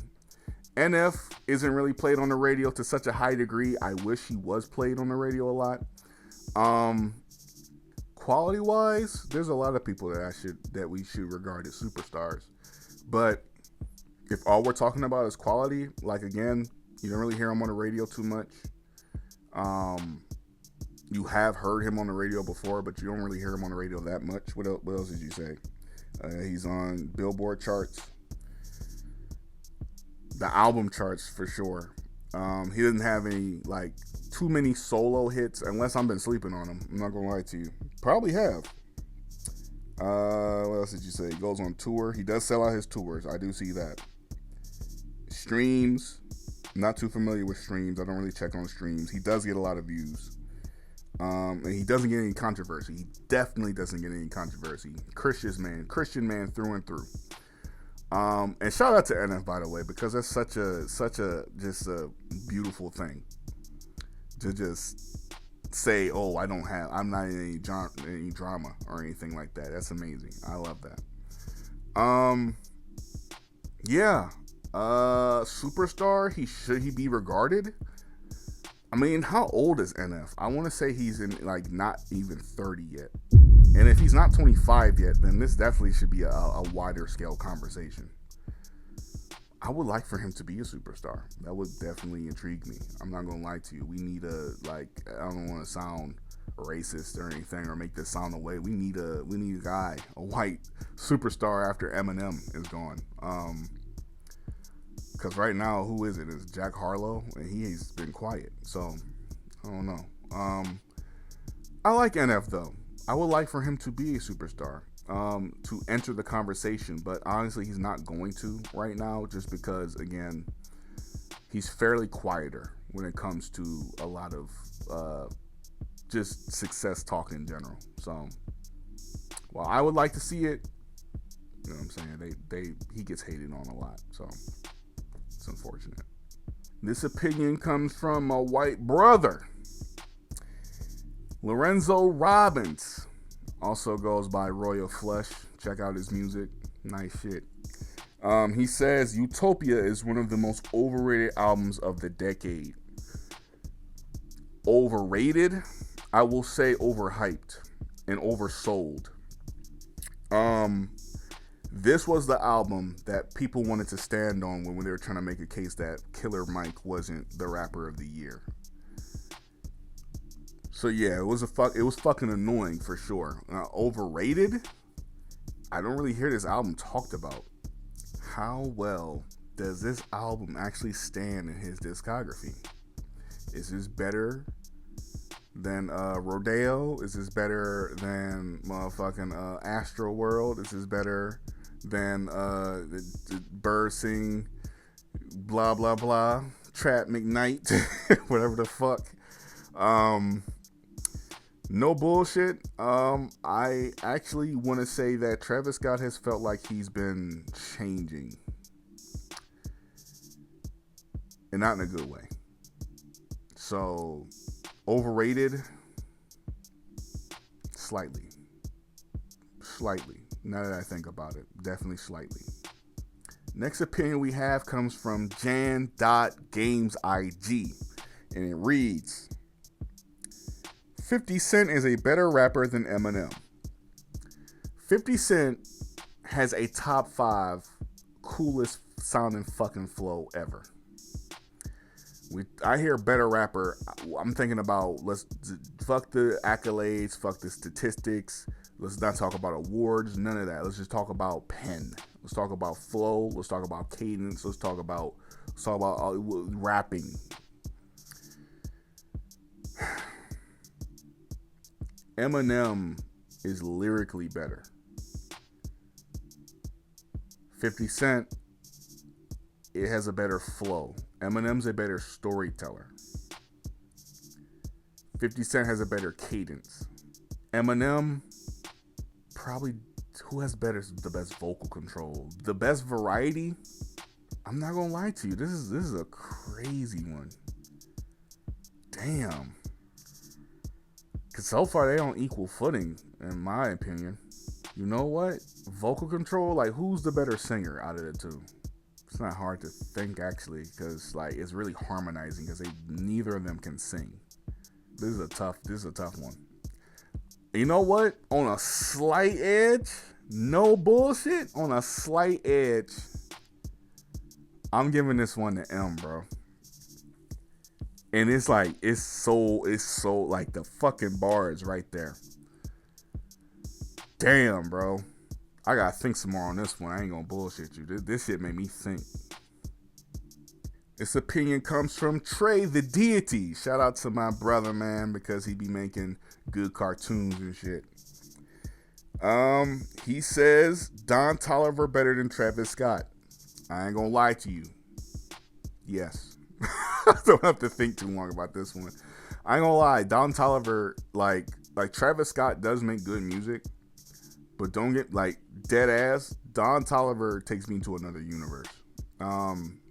NF isn't really played on the radio to such a high degree. I wish he was played on the radio a lot. Quality wise, there's a lot of people that we should regard as superstars. But if all we're talking about is quality, like again, you don't really hear him on the radio too much. You have heard him on the radio before, but you don't really hear him on the radio that much. What else did you say? He's on Billboard charts. The album charts for sure. He doesn't have any, like, too many solo hits, unless I've been sleeping on him. I'm not gonna lie to you. Probably have. What else did you say? He goes on tour. He does sell out his tours. I do see that. Streams. Not too familiar with streams. I don't really check on streams. He does get a lot of views. And he doesn't get any controversy. He definitely doesn't get any controversy. Christian man through and through. And shout out to NF, by the way, because that's such a just a beautiful thing to just say, oh, I'm not in any drama or anything like that. That's amazing. I love that. Yeah. Superstar. Should he be regarded? I mean, how old is NF? I want to say he's in, like, not even 30 yet. And if he's not 25 yet, then this definitely should be a wider scale conversation. I would like for him to be a superstar. That would definitely intrigue me. I'm not going to lie to you. We need I don't want to sound racist or anything or make this sound away. We need a guy, a white superstar after Eminem is gone. Because right now, who is it? It's Jack Harlow, and he's been quiet. So, I don't know. I like NF, though. I would like for him to be a superstar, to enter the conversation. But honestly, he's not going to right now just because, again, he's fairly quieter when it comes to a lot of just success talk in general. So, while I would like to see it, you know what I'm saying? He gets hated on a lot. So, it's unfortunate. This opinion comes from a white brother. Lorenzo Robbins also goes by Royal Flush. Check out his music. Nice shit. He says Utopia is one of the most overrated albums of the decade. Overrated? I will say overhyped and oversold. This was the album that people wanted to stand on when they were trying to make a case that Killer Mike wasn't the rapper of the year. So yeah, it was fucking annoying for sure. Overrated? I don't really hear this album talked about. How well does this album actually stand in his discography? Is this better than Rodeo? Is this better than motherfucking Astro World? Is this better than the Bird Sing blah blah blah Trap McKnight? Whatever the fuck. No bullshit. I actually want to say that Travis Scott has felt like he's been changing, and not in a good way. So, overrated? Slightly. Now that I think about it, definitely slightly. Next opinion we have comes from Jan.GamesIG, and it reads, 50 Cent is a better rapper than Eminem. 50 Cent has a top 5 coolest sounding fucking flow ever. I hear better rapper, I'm thinking about, let's fuck the accolades, fuck the statistics. Let's not talk about awards, none of that. Let's just talk about pen. Let's talk about flow. Let's talk about cadence. Let's talk about rapping. Eminem is lyrically better. 50 Cent, it has a better flow. Eminem's a better storyteller. 50 Cent has a better cadence. Eminem, probably, who has the best vocal control? The best variety? I'm not gonna lie to you. This is a crazy one. Damn. Cause so far they on equal footing, in my opinion. You know what? Vocal control, like, who's the better singer out of the two? It's not hard to think, actually, because like it's really harmonizing, because neither of them can sing. This is a tough one. You know what? On a slight edge, no bullshit, on a slight edge, I'm giving this one to M, bro. And it's like, it's so like the fucking bars right there. Damn, bro. I gotta think some more on this one. I ain't gonna bullshit you. This shit made me think. This opinion comes from Trey the Deity. Shout out to my brother, man, because he be making good cartoons and shit. He says Don Toliver better than Travis Scott. I ain't gonna lie to you. Yes. I don't have to think too long about this one. I ain't gonna lie. Don Toliver, like Travis Scott does make good music, but don't get, like, dead ass. Don Toliver takes me to another universe. And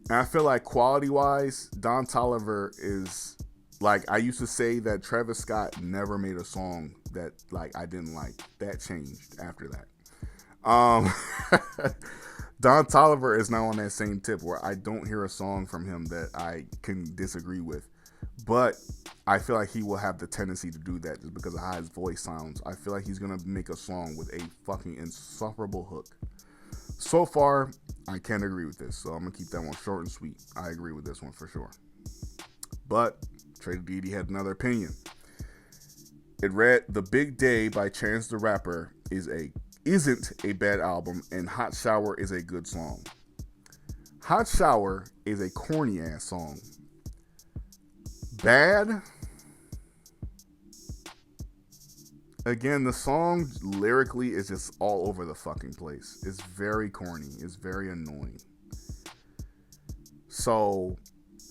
I feel like quality wise, Don Toliver is, like, I used to say that Travis Scott never made a song that, like, I didn't like. That changed after that. Don Toliver is now on that same tip where I don't hear a song from him that I can disagree with. But I feel like he will have the tendency to do that just because of how his voice sounds. I feel like he's going to make a song with a fucking insufferable hook. So far, I can't agree with this. So I'm going to keep that one short and sweet. I agree with this one for sure. But Trey the Deity had another opinion. It read, The Big Day by Chance the Rapper isn't a bad album, and Hot Shower is a good song. Hot Shower is a corny ass song. Bad? Again, the song lyrically is just all over the fucking place. It's very corny. It's very annoying. So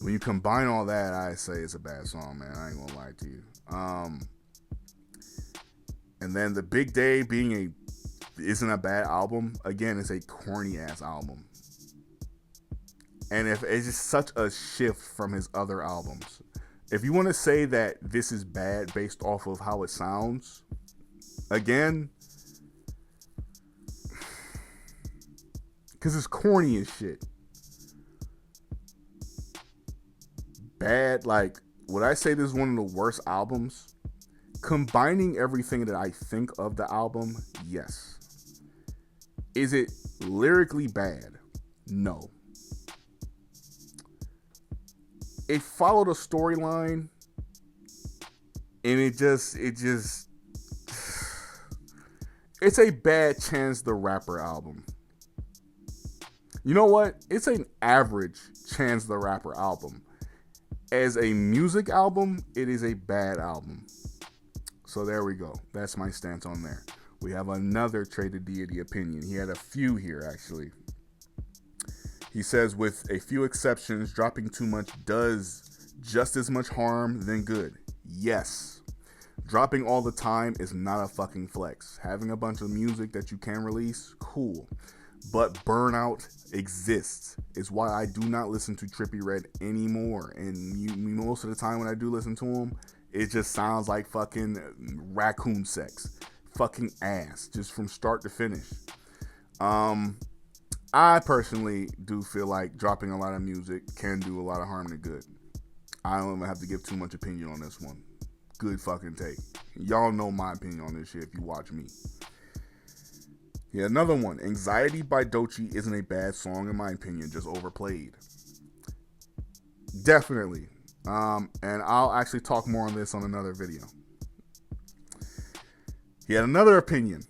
when you combine all that, I say it's a bad song, man. I ain't gonna lie to you. And then The Big Day isn't a bad album. Again, it's a corny ass album. And if it's just such a shift from his other albums. If you want to say that this is bad based off of how it sounds, again, because it's corny as shit. Bad, like, would I say this is one of the worst albums? Combining everything that I think of the album, yes. Is it lyrically bad? No. It followed a storyline, and it's a bad Chance the Rapper album. You know what? It's an average Chance the Rapper album. As a music album, it is a bad album. So there we go. That's my stance on there. We have another Trey the Deity opinion. He had a few here, actually. He says, with a few exceptions, dropping too much does just as much harm than good. Yes. Dropping all the time is not a fucking flex. Having a bunch of music that you can release, cool. But burnout exists. It's why I do not listen to Trippie Redd anymore. And most of the time when I do listen to him, it just sounds like fucking raccoon sex. Fucking ass. Just from start to finish. I personally do feel like dropping a lot of music can do a lot of harm to good. I don't even have to give too much opinion on this one. good fucking take. Y'all know my opinion on this shit if you watch me. Yeah, another one. Anxiety by Doechii isn't a bad song in my opinion, just overplayed. Definitely. And I'll actually talk more on this on another video. He had another opinion.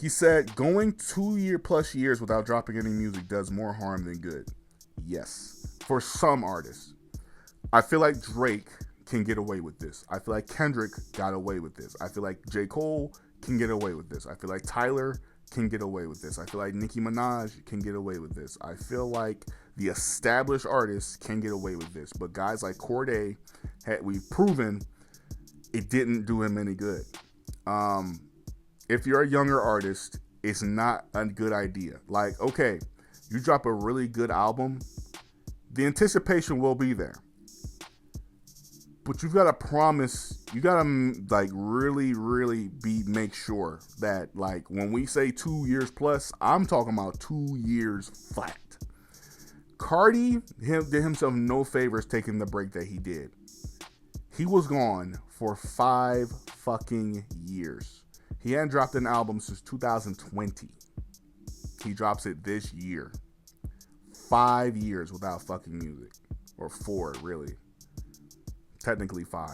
He said, going 2+ years without dropping any music does more harm than good. Yes. For some artists. I feel like Drake can get away with this. I feel like Kendrick got away with this. I feel like J. Cole can get away with this. I feel like Tyler can get away with this. I feel like Nicki Minaj can get away with this. I feel like the established artists can get away with this. But guys like Cordae, we've proven it didn't do him any good. If you're a younger artist, it's not a good idea. Like, okay, you drop a really good album, the anticipation will be there. But you've got to promise, you got to like really make sure that like when we say 2 years plus, I'm talking about 2 years flat. Cardi did himself no favors taking the break that he did. He was gone for 5 fucking years. He hadn't dropped an album since 2020. He drops it this year. 5 years without fucking music. Or 4, really. Technically 5.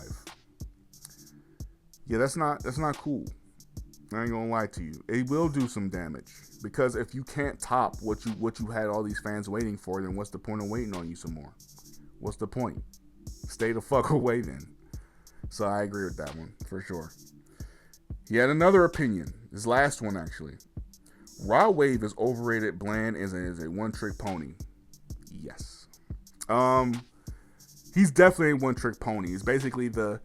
Yeah, that's not cool. I ain't gonna lie to you. It will do some damage. Because if you can't top what you had all these fans waiting for, then what's the point of waiting on you some more? What's the point? Stay the fuck away then. So I agree with that one, for sure. He had another opinion. His last one, actually. Rod Wave is overrated, bland, is a one-trick pony. Yes. He's definitely a one-trick pony. He's basically the,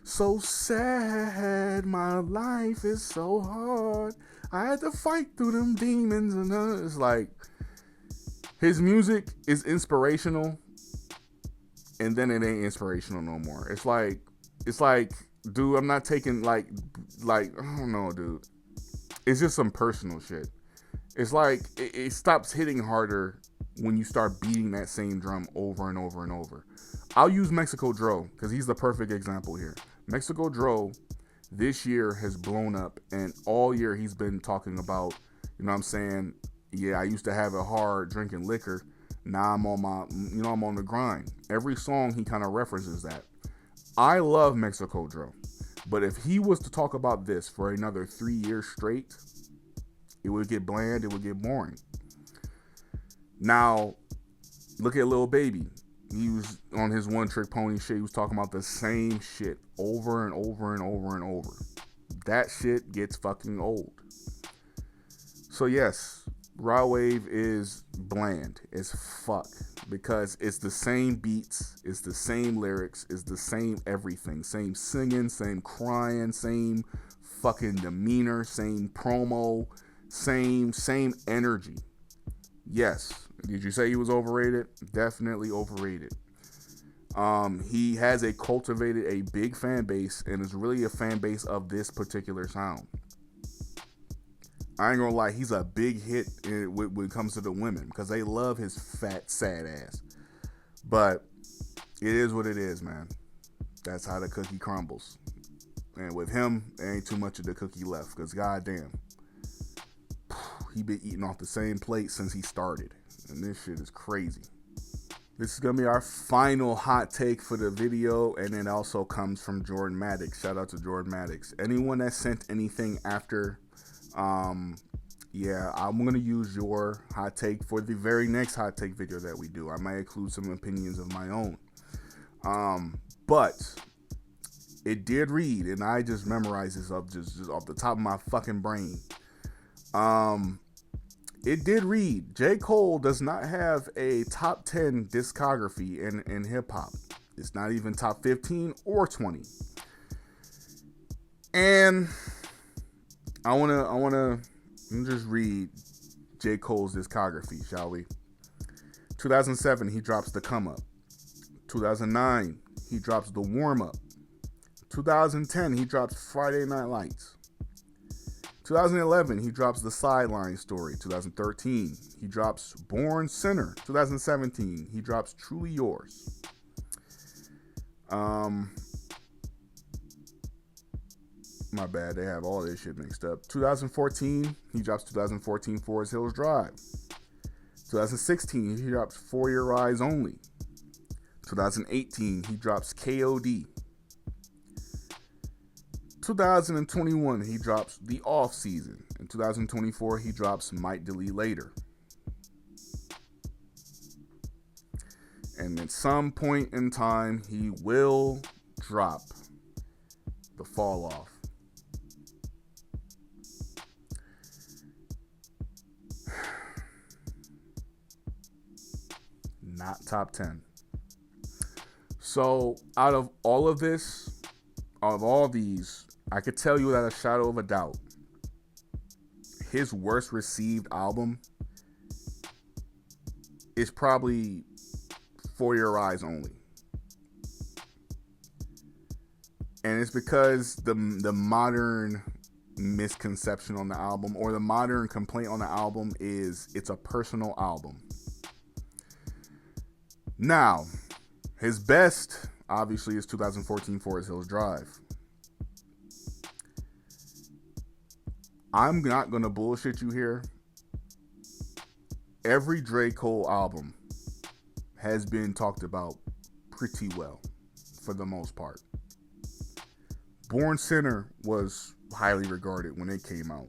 so sad, my life is so hard. I had to fight through them demons, and it's like, his music is inspirational, and then it ain't inspirational no more. It's like, dude, I'm not taking like, I don't know, dude. It's just some personal shit. It's like, it stops hitting harder when you start beating that same drum over and over and over. I'll use Mexico Dro, because he's the perfect example here. Mexico Dro, this year has blown up, and all year he's been talking about, you know what I'm saying, yeah, I used to have it hard drinking liquor. Now I'm on I'm on the grind. Every song he kind of references that. I love Mexico Dro, but if he was to talk about this for another 3 years straight, it would get bland, it would get boring. Now, look at Lil Baby. He was on his one-trick pony shit. He was talking about the same shit over and over and over and over. That shit gets fucking old. So yes, Raw Wave is bland as fuck because it's the same beats, it's the same lyrics, it's the same everything. Same singing, same crying, same fucking demeanor, same promo, same energy. Yes. Did you say he was overrated? Definitely overrated. He has cultivated a big fan base and is really a fan base of this particular sound. I ain't gonna lie, he's a big hit when it comes to the women because they love his fat, sad ass. But it is what it is, man. That's how the cookie crumbles. And with him, there ain't too much of the cookie left because goddamn, he been eating off the same plate since he started. And this shit is crazy. This is going to be our final hot take for the video. And it also comes from Jordan Maddox. Shout out to Jordan Maddox. Anyone that sent anything after, yeah, I'm going to use your hot take for the very next hot take video that we do. I might include some opinions of my own. But it did read, and I just memorized this up just off the top of my fucking brain. It did read, J. Cole does not have a top 10 discography in hip-hop. It's not even top 15 or 20. And I wanna just read J. Cole's discography, shall we? 2007, he drops The Come Up. 2009, he drops The Warm Up. 2010, he drops Friday Night Lights. 2011, he drops The Sideline Story. 2013, he drops Born Sinner. 2017, he drops Truly Yours. My bad, they have all this shit mixed up. 2014, he drops 2014 Forest Hills Drive. 2016, he drops For Your Eyes Only. 2018, he drops KOD. 2021, he drops The Off Season. In 2024, he drops Might Delete Later. And at some point in time, he will drop The Fall Off. Not top 10. So out of all of this, of all these, I could tell you without a shadow of a doubt, his worst received album is probably For Your Eyes Only. And it's because the modern misconception on the album, or the modern complaint on the album, is it's a personal album. Now, his best, obviously, is 2014 Forest Hills Drive. I'm not going to bullshit you here. Every J. Cole album has been talked about pretty well, for the most part. Born Sinner was highly regarded when it came out.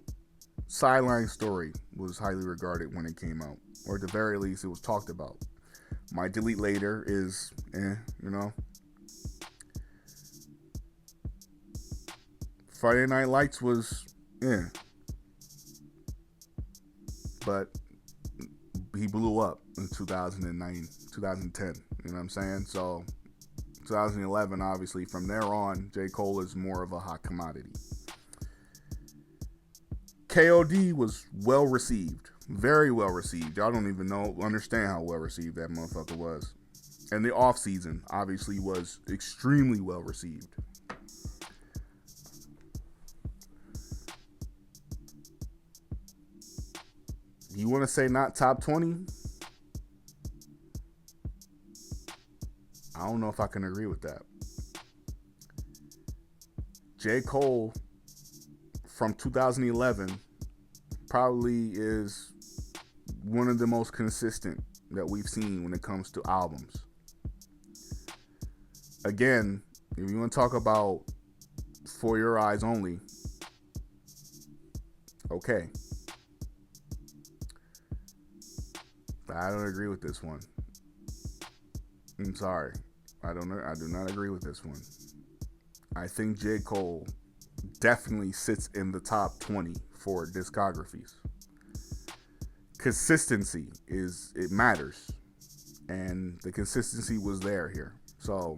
Sideline Story was highly regarded when it came out. Or at the very least, it was talked about. Might Delete Later is, you know. Friday Night Lights was, but he blew up in 2009, 2010. You know what I'm saying? So 2011, obviously, from there on, J. Cole is more of a hot commodity. KOD was well received. Very well received. Y'all don't even understand how well received that motherfucker was. And The Off Season, obviously, was extremely well received. You want to say not top 20? I don't know if I can agree with that. J. Cole from 2011 probably is one of the most consistent that we've seen when it comes to albums. Again, if you want to talk about For Your Eyes Only, okay. But I don't agree with this one. I'm sorry. I do not agree with this one. I think J. Cole definitely sits in the top 20 for discographies. Consistency it matters, and the consistency was there here. So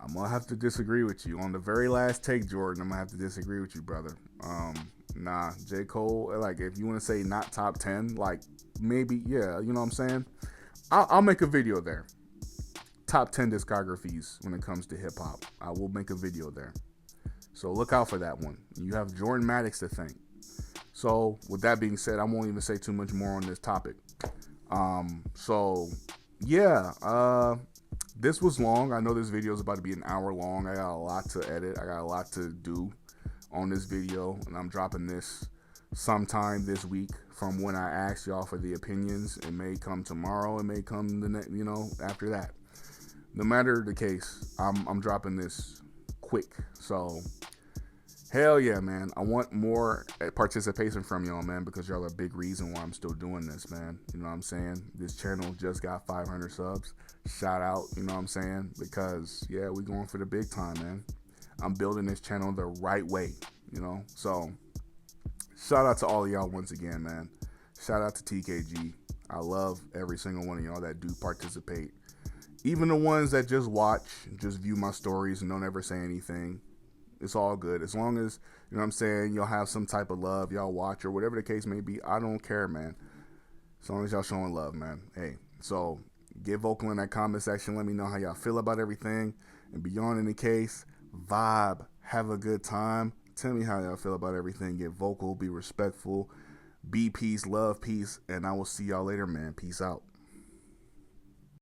I'm gonna have to disagree with you on the very last take, Jordan. I'm gonna have to disagree with you, brother. Nah, J. Cole, like, if you want to say not top 10, like, maybe, yeah, you know what I'm saying? I'll make a video there. Top 10 discographies when it comes to hip hop. I will make a video there. So look out for that one. You have Jordan Maddox to thank. So with that being said, I won't even say too much more on this topic. This was long. I know this video is about to be an hour long. I got a lot to edit. I got a lot to do on this video, and I'm dropping this sometime this week from when I asked y'all for the opinions. It may come tomorrow. It may come the next, after that. No matter the case, I'm dropping this quick. So hell yeah, man. I want more participation from y'all, man, because y'all are a big reason why I'm still doing this, man. You know what I'm saying? This channel just got 500 subs. Shout out, you know what I'm saying? Because, yeah, we going for the big time, man. I'm building this channel the right way, So, shout out to all of y'all once again, man. Shout out to TKG. I love every single one of y'all that do participate. Even the ones that just watch, just view my stories and don't ever say anything. It's all good. As long as, you know what I'm saying, y'all have some type of love, y'all watch, or whatever the case may be, I don't care, man. As long as y'all showing love, man. Hey, so get vocal in that comment section. Let me know how y'all feel about everything. And beyond any case, vibe. Have a good time. Tell me how y'all feel about everything. Get vocal. Be respectful. Be peace. Love peace. And I will see y'all later, man. Peace out.